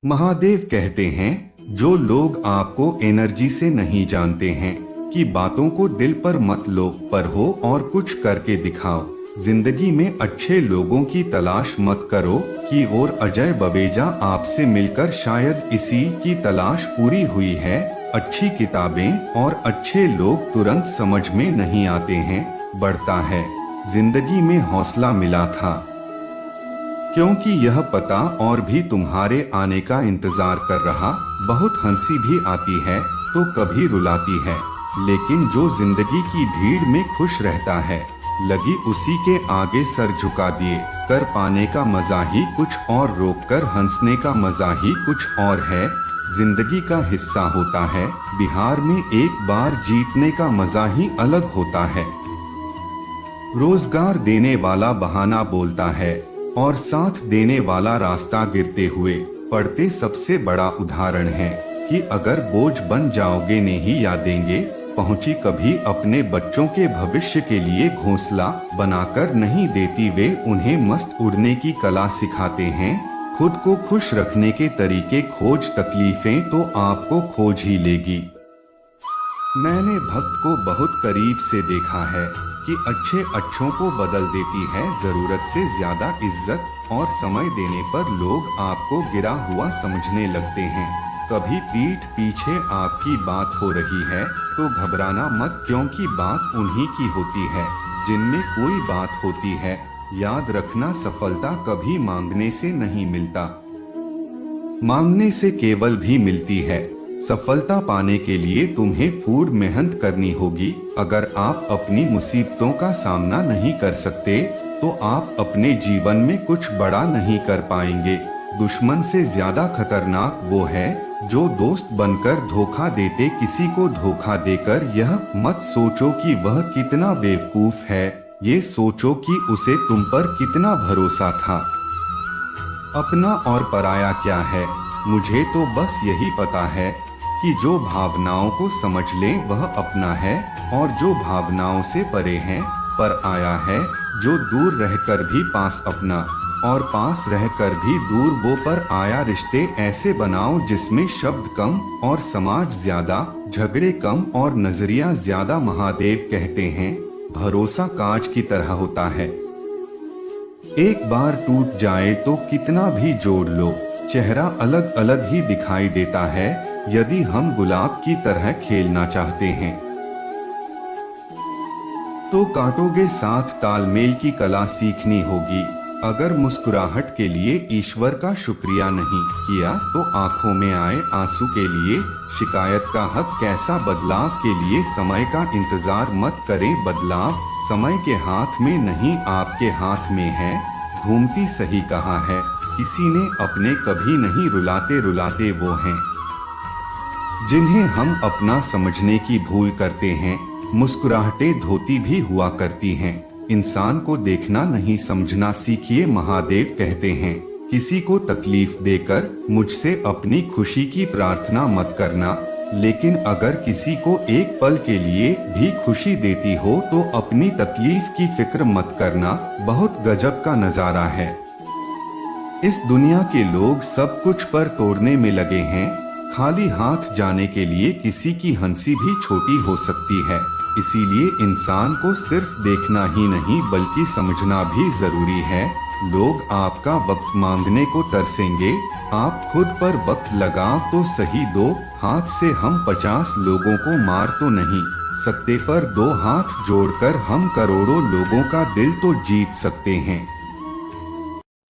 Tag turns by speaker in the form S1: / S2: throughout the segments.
S1: महादेव कहते हैं, जो लोग आपको एनर्जी से नहीं जानते हैं कि बातों को दिल पर मत लो, पर हो और कुछ करके दिखाओ। जिंदगी में अच्छे लोगों की तलाश मत करो कि और अजय बवेजा आपसे मिलकर शायद इसी की तलाश पूरी हुई है। अच्छी किताबें और अच्छे लोग तुरंत समझ में नहीं आते हैं, बढ़ता है। जिंदगी में हौसला मिला था क्योंकि यह पता और भी तुम्हारे आने का इंतजार कर रहा। बहुत हंसी भी आती है तो कभी रुलाती है, लेकिन जो जिंदगी की भीड़ में खुश रहता है, लगी उसी के आगे सर झुका दिए। कर पाने का मजा ही कुछ और, रोक कर हंसने का मजा ही कुछ और है। जिंदगी का हिस्सा होता है, बिहार में एक बार जीतने का मजा ही अलग होता है। रोजगार देने वाला बहाना बोलता है और साथ देने वाला रास्ता गिरते हुए पढ़ते सबसे बड़ा उदाहरण है कि अगर बोझ बन जाओगे नहीं या देंगे पहुंची कभी अपने बच्चों के भविष्य के लिए घोंसला बनाकर नहीं देती। वे उन्हें मस्त उड़ने की कला सिखाते हैं, खुद को खुश रखने के तरीके खोज। तकलीफें तो आपको खोज ही लेगी। मैंने भक्त को बहुत करीब से देखा है कि अच्छे अच्छों को बदल देती है। जरूरत से ज्यादा इज्जत और समय देने पर लोग आपको गिरा हुआ समझने लगते हैं। कभी पीठ पीछे आपकी बात हो रही है तो घबराना मत, क्योंकि बात उन्हीं की होती है जिनमें कोई बात होती है। याद रखना, सफलता कभी मांगने से नहीं मिलता, मांगने से केवल भी मिलती है। सफलता पाने के लिए तुम्हें पूरी मेहनत करनी होगी। अगर आप अपनी मुसीबतों का सामना नहीं कर सकते तो आप अपने जीवन में कुछ बड़ा नहीं कर पाएंगे। दुश्मन से ज्यादा खतरनाक वो है जो दोस्त बनकर धोखा देते। किसी को धोखा देकर यह मत सोचो कि वह कितना बेवकूफ है, ये सोचो कि उसे तुम पर कितना भरोसा था। अपना और पराया क्या है? मुझे तो बस यही पता है कि जो भावनाओं को समझ ले वह अपना है, और जो भावनाओं से परे है पर आया है। जो दूर रहकर भी पास अपना, और पास रहकर भी दूर वो पर आया। रिश्ते ऐसे बनाओ जिसमें शब्द कम और समाज ज्यादा, झगड़े कम और नजरिया ज्यादा। महादेव कहते हैं, भरोसा कांच की तरह होता है, एक बार टूट जाए तो कितना भी जोड़ लो चेहरा अलग अलग ही दिखाई देता है। यदि हम गुलाब की तरह खेलना चाहते हैं तो कांटों साथ तालमेल की कला सीखनी होगी। अगर मुस्कुराहट के लिए ईश्वर का शुक्रिया नहीं किया तो आंखों में आए आंसू के लिए शिकायत का हक कैसा? बदलाव के लिए समय का इंतजार मत करें, बदलाव समय के हाथ में नहीं आपके हाथ में है। घूमती सही कहा है किसी ने अपने, कभी नहीं रुलाते रुलाते वो हैं जिन्हें हम अपना समझने की भूल करते हैं। मुस्कुराहटें धोती भी हुआ करती हैं। इंसान को देखना नहीं समझना सीखिए। महादेव कहते हैं, किसी को तकलीफ देकर मुझसे अपनी खुशी की प्रार्थना मत करना, लेकिन अगर किसी को एक पल के लिए भी खुशी देती हो तो अपनी तकलीफ की फिक्र मत करना। बहुत गजब का नजारा है। इस दुनिया के लोग सब कुछ पर तोड़ने में लगे हैं। खाली हाथ जाने के लिए किसी की हंसी भी छोटी हो सकती है। इसीलिए इंसान को सिर्फ देखना ही नहीं बल्कि समझना भी जरूरी है। लोग आपका वक्त मांगने को तरसेंगे, आप खुद पर वक्त लगाओ तो सही। दो हाथ से हम 50 लोगों को मार तो नहीं सकते, पर दो हाथ जोड़कर हम करोड़ों लोगों का दिल तो जीत सकते हैं।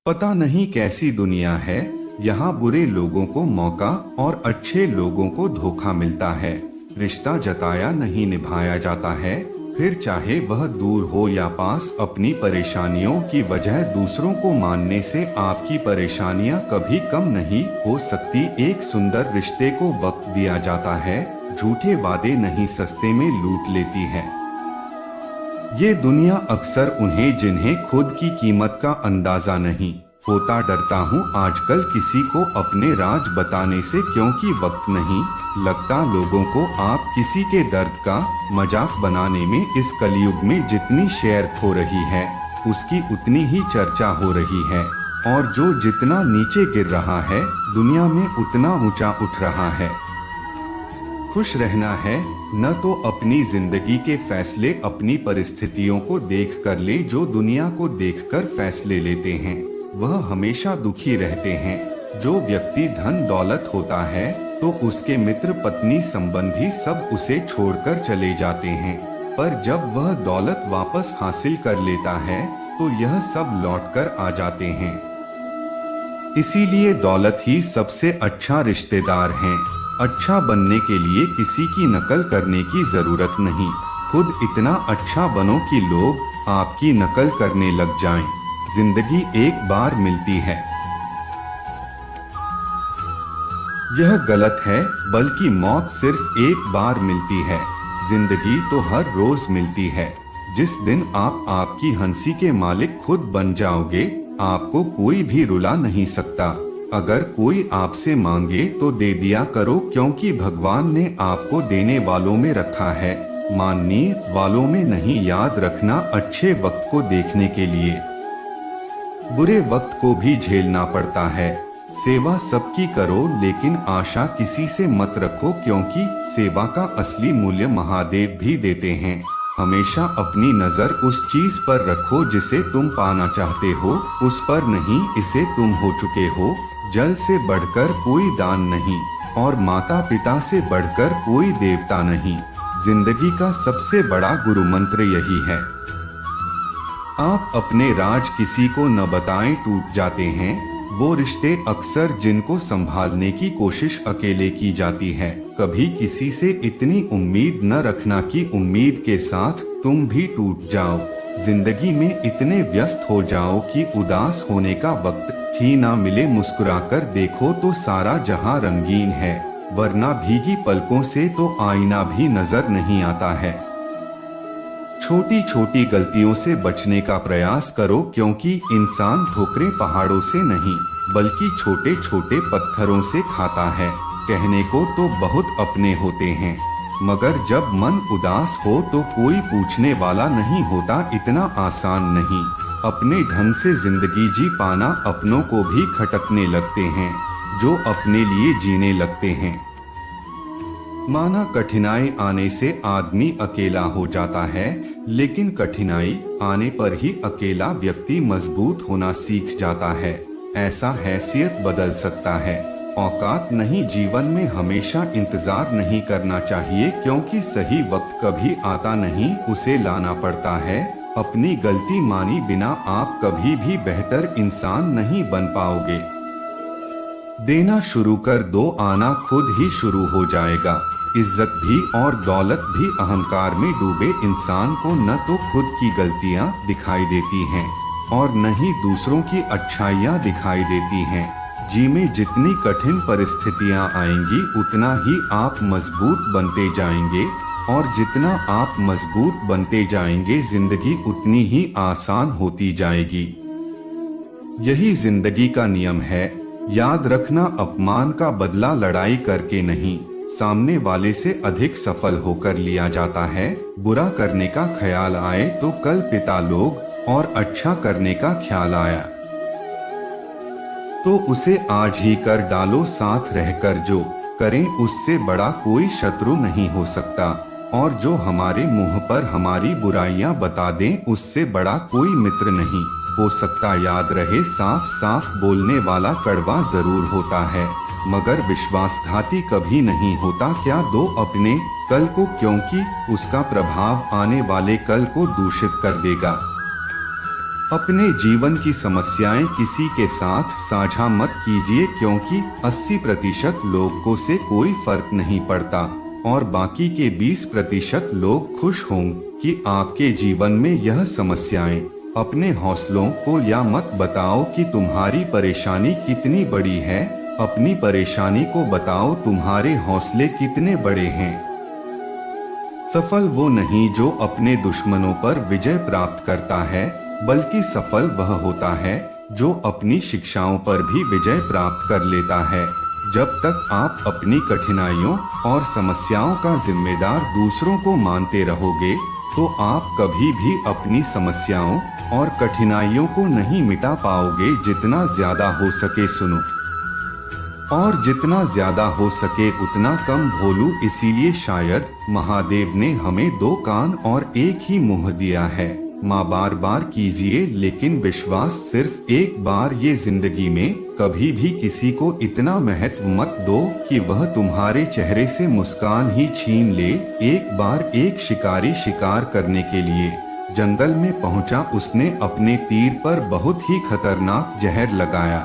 S1: पता नहीं कैसी दुनिया है, यहाँ बुरे लोगों को मौका और अच्छे लोगों को धोखा मिलता है। रिश्ता जताया नहीं निभाया जाता है, फिर चाहे वह दूर हो या पास। अपनी परेशानियों की वजह दूसरों को मानने से आपकी परेशानियां कभी कम नहीं हो सकती। एक सुंदर रिश्ते को वक्त दिया जाता है, झूठे वादे नहीं सस्ते में लूट लेती है। ये दुनिया अक्सर उन्हें जिन्हें खुद की कीमत का अंदाजा नहीं होता। डरता हूँ आजकल किसी को अपने राज बताने से, क्योंकि वक्त नहीं लगता लोगों को। आप किसी के दर्द का मजाक बनाने में इस कलयुग में जितनी शेयर हो रही है उसकी उतनी ही चर्चा हो रही है। और जो जितना नीचे गिर रहा है दुनिया में उतना ऊंचा उठ रहा है। खुश रहना है न तो अपनी जिंदगी के फैसले अपनी परिस्थितियों को देख कर ले, जो दुनिया को देखकर फैसले लेते हैं वह हमेशा दुखी रहते हैं। जो व्यक्ति धन दौलत होता है तो उसके मित्र पत्नी संबंधी सब उसे छोड़कर चले जाते हैं, पर जब वह दौलत वापस हासिल कर लेता है तो यह सब लौटकर आ जाते हैं। इसीलिए दौलत ही सबसे अच्छा रिश्तेदार है। अच्छा बनने के लिए किसी की नकल करने की जरूरत नहीं, खुद इतना अच्छा बनो कि लोग आपकी नकल करने लग जाएं। जिंदगी एक बार मिलती है, यह गलत है, बल्कि मौत सिर्फ एक बार मिलती है। जिंदगी तो हर रोज मिलती है। जिस दिन आप आपकी हंसी के मालिक खुद बन जाओगे, आपको कोई भी रुला नहीं सकता। अगर कोई आपसे मांगे तो दे दिया करो, क्योंकि भगवान ने आपको देने वालों में रखा है, मानने वालों में नहीं। याद रखना, अच्छे वक्त को देखने के लिए बुरे वक्त को भी झेलना पड़ता है। सेवा सबकी करो, लेकिन आशा किसी से मत रखो, क्योंकि सेवा का असली मूल्य महादेव भी देते हैं। हमेशा अपनी नजर उस चीज पर रखो जिसे तुम पाना चाहते हो, उस पर नहीं, इसे तुम हो चुके हो। जल से बढ़कर कोई दान नहीं और माता पिता से बढ़कर कोई देवता नहीं। जिंदगी का सबसे बड़ा गुरु मंत्र यही है। आप अपने राज किसी को न बताएं, टूट जाते हैं वो रिश्ते अक्सर जिनको संभालने की कोशिश अकेले की जाती है। कभी किसी से इतनी उम्मीद न रखना कि उम्मीद के साथ तुम भी टूट जाओ। जिंदगी में इतने व्यस्त हो जाओ कि उदास होने का वक्त ही ना मिले। मुस्कुराकर देखो तो सारा जहां रंगीन है, वरना भीगी पलकों से तो आईना भी नजर नहीं आता है। छोटी छोटी गलतियों से बचने का प्रयास करो, क्योंकि इंसान ठोकरें पहाड़ों से नहीं बल्कि छोटे छोटे पत्थरों से खाता है। कहने को तो बहुत अपने होते हैं, मगर जब मन उदास हो तो कोई पूछने वाला नहीं होता। इतना आसान नहीं अपने ढंग से जिंदगी जी पाना। अपनों को भी खटकने लगते हैं जो अपने लिए जीने लगते हैं। माना कठिनाई आने से आदमी अकेला हो जाता है, लेकिन कठिनाई आने पर ही अकेला व्यक्ति मजबूत होना सीख जाता है। ऐसा हैसियत बदल सकता है। औकात नहीं, जीवन में हमेशा इंतजार नहीं करना चाहिए, क्योंकि सही वक्त कभी आता नहीं, उसे लाना पड़ता है। अपनी गलती मानी बिना आप कभी भी बेहतर इंसान नहीं बन पाओगे। देना शुरू कर दो, आना खुद ही शुरू हो जाएगा। इज्जत भी और दौलत भी अहंकार में डूबे इंसान को न तो खुद की गलतियां दिखाई देती हैं और न ही दूसरों की अच्छाइयां दिखाई देती हैं। जी में जितनी कठिन परिस्थितियां आएंगी उतना ही आप मजबूत बनते जाएंगे, और जितना आप मजबूत बनते जाएंगे जिंदगी उतनी ही आसान होती जाएगी। यही जिंदगी का नियम है। याद रखना, अपमान का बदला लड़ाई करके नहीं, सामने वाले से अधिक सफल होकर लिया जाता है। बुरा करने का ख्याल आए तो कल पिता लोग, और अच्छा करने का ख्याल आया तो उसे आज ही कर डालो। साथ रहकर जो करें उससे बड़ा कोई शत्रु नहीं हो सकता, और जो हमारे मुंह पर हमारी बुराइयां बता दें उससे बड़ा कोई मित्र नहीं हो सकता। याद रहे, साफ साफ बोलने वाला कड़वा जरूर होता है, मगर विश्वासघाती कभी नहीं होता। क्या दो अपने कल को, क्योंकि उसका प्रभाव आने वाले कल को दूषित कर देगा। अपने जीवन की समस्याएं किसी के साथ साझा मत कीजिए, क्योंकि 80% लोगों से कोई फर्क नहीं पड़ता और बाकी के 20% लोग खुश होंगे कि आपके जीवन में यह समस्याएं। अपने हौसलों को या मत बताओ कि तुम्हारी परेशानी कितनी बड़ी है, अपनी परेशानी को बताओ तुम्हारे हौसले कितने बड़े हैं। सफल वो नहीं जो अपने दुश्मनों पर विजय प्राप्त करता है, बल्कि सफल वह होता है जो अपनी शिक्षाओं पर भी विजय प्राप्त कर लेता है। जब तक आप अपनी कठिनाइयों और समस्याओं का जिम्मेदार दूसरों को मानते रहोगे, तो आप कभी भी अपनी समस्याओं और कठिनाइयों को नहीं मिटा पाओगे। जितना ज्यादा हो सके सुनो और जितना ज्यादा हो सके उतना कम बोलो। इसीलिए शायद महादेव ने हमें 2 कान और एक ही मुंह दिया है। माँ बार बार कीजिए, लेकिन विश्वास सिर्फ एक बार। ये जिंदगी में कभी भी किसी को इतना महत्व मत दो कि वह तुम्हारे चेहरे से मुस्कान ही छीन ले। एक बार एक शिकारी शिकार करने के लिए जंगल में पहुंचा। उसने अपने तीर पर बहुत ही खतरनाक जहर लगाया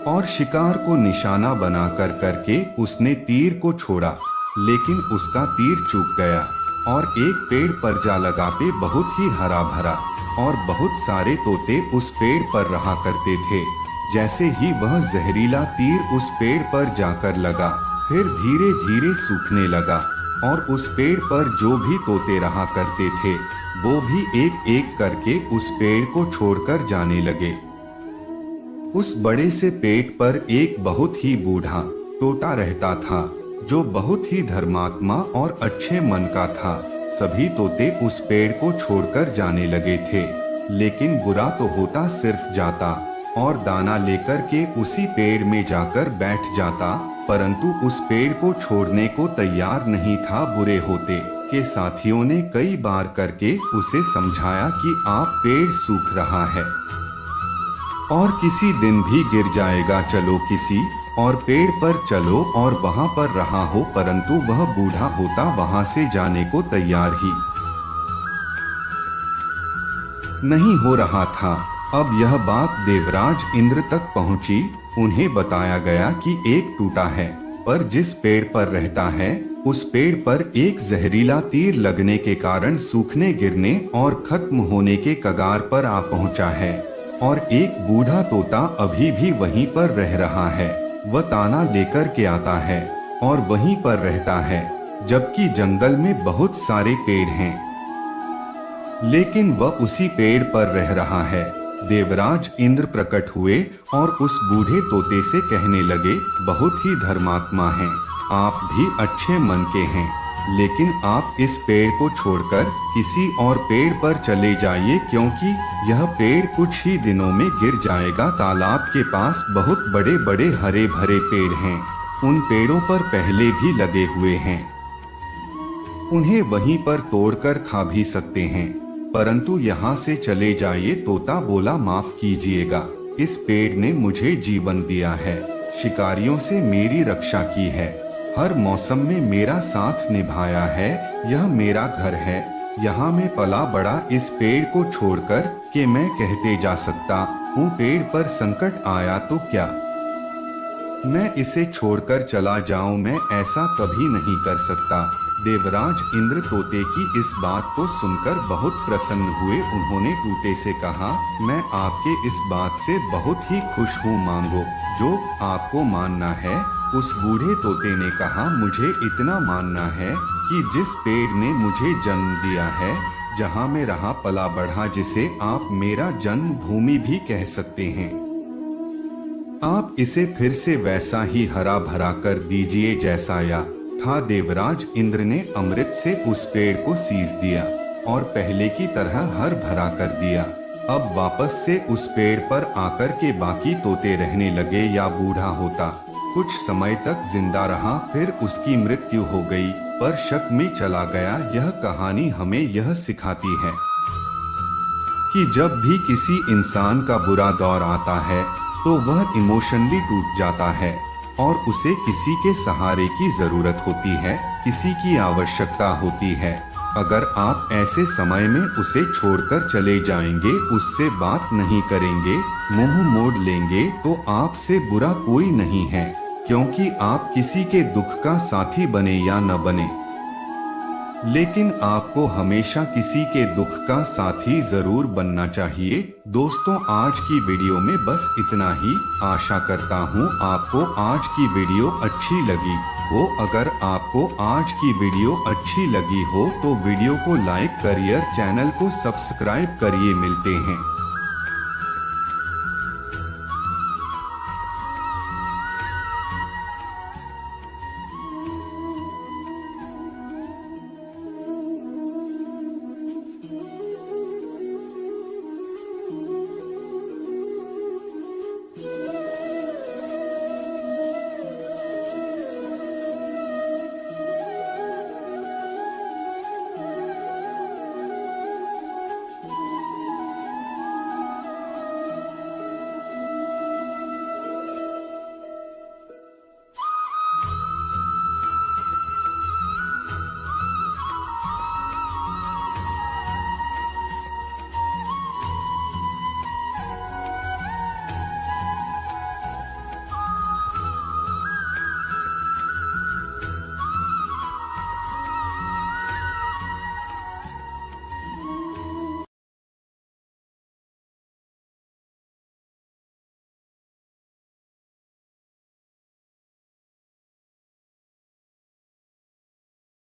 S1: और शिकार को निशाना बना करके उसने तीर को छोड़ा, लेकिन उसका तीर चूक गया और एक पेड़ पर जा लगा। पे बहुत ही हरा भरा और बहुत सारे तोते उस पेड़ पर रहा करते थे। जैसे ही वह जहरीला तीर उस पेड़ पर जाकर लगा, फिर धीरे धीरे सूखने लगा और उस पेड़ पर जो भी तोते रहा करते थे वो भी एक एक करके उस पेड़ को छोड़कर जाने लगे। उस बड़े से पेड़ पर एक बहुत ही बूढ़ा तोता रहता था, जो बहुत ही धर्मात्मा और अच्छे मन का था। सभी तोते उस पेड़ को छोड़कर जाने लगे थे, लेकिन बुरा तो होता सिर्फ जाता और दाना लेकर के उसी पेड़ में जाकर बैठ जाता, परंतु उस पेड़ को छोड़ने को तैयार नहीं था। बुरे होते के साथियों ने कई बार करके उसे समझाया कि आप पेड़ सूख रहा है और किसी दिन भी गिर जाएगा, चलो किसी और पेड़ पर चलो और वहां पर रहा हो, परंतु वह बूढ़ा होता वहां से जाने को तैयार ही नहीं हो रहा था। अब यह बात देवराज इंद्र तक पहुंची। उन्हें बताया गया कि एक टूटा है, पर जिस पेड़ पर रहता है उस पेड़ पर एक जहरीला तीर लगने के कारण सूखने, गिरने और खत्म होने के कगार पर आ पहुंचा है और एक बूढ़ा तोता अभी भी वहीं पर रह रहा है। वह ताना लेकर के आता है और वहीं पर रहता है, जबकि जंगल में बहुत सारे पेड़ हैं, लेकिन वह उसी पेड़ पर रह रहा है। देवराज इंद्र प्रकट हुए और उस बूढ़े तोते से कहने लगे, बहुत ही धर्मात्मा हैं, आप भी अच्छे मन के हैं, लेकिन आप इस पेड़ को छोड़कर किसी और पेड़ पर चले जाइए, क्योंकि यह पेड़ कुछ ही दिनों में गिर जाएगा। तालाब के पास बहुत बड़े बड़े हरे भरे पेड़ हैं, उन पेड़ों पर पहले भी लगे हुए हैं, उन्हें वहीं पर तोड़कर खा भी सकते हैं, परंतु यहाँ से चले जाइए। तोता बोला, माफ कीजिएगा, इस पेड़ ने मुझे जीवन दिया है, शिकारियों से मेरी रक्षा की है, हर मौसम में मेरा साथ निभाया है, यह मेरा घर है, यहाँ मैं पला बड़ा। इस पेड़ को छोड़कर कि मैं कहते जा सकता हूँ पेड़ पर संकट आया तो क्या मैं इसे छोड़कर चला जाऊं? मैं ऐसा कभी नहीं कर सकता। देवराज इंद्र तोते की इस बात को सुनकर बहुत प्रसन्न हुए। उन्होंने तोते से कहा, मैं आपके इस बात से बहुत ही खुश हूँ, मांगो जो आपको मानना है। उस बूढ़े तोते ने कहा, मुझे इतना मानना है कि जिस पेड़ ने मुझे जन्म दिया है, जहाँ मैं रहा पला बढ़ा, जिसे आप मेरा जन्मभूमि भी कह सकते हैं, आप इसे फिर से वैसा ही हरा भरा कर दीजिए जैसा या था। देवराज इंद्र ने अमृत से उस पेड़ को सींच दिया और पहले की तरह हर भरा कर दिया। अब वापस से उस पेड़ पर आकर के बाकी तोते रहने लगे। या बूढ़ा होता कुछ समय तक जिंदा रहा, फिर उसकी मृत्यु हो गई, पर शक में चला गया। यह कहानी हमें यह सिखाती है कि जब भी किसी इंसान का बुरा दौर आता है तो वह इमोशनली टूट जाता है और उसे किसी के सहारे की जरूरत होती है, किसी की आवश्यकता होती है। अगर आप ऐसे समय में उसे छोड़कर चले जाएंगे, उससे बात नहीं करेंगे, मुंह मोड़ लेंगे, तो आपसे बुरा कोई नहीं है, क्योंकि आप किसी के दुख का साथी बने या न बने, लेकिन आपको हमेशा किसी के दुख का साथी जरूर बनना चाहिए। दोस्तों, आज की वीडियो में बस इतना ही। आशा करता हूँ आपको आज की वीडियो अच्छी लगी हो। अगर आपको आज की वीडियो अच्छी लगी हो तो वीडियो को लाइक करिए, चैनल को सब्सक्राइब करिए। मिलते हैं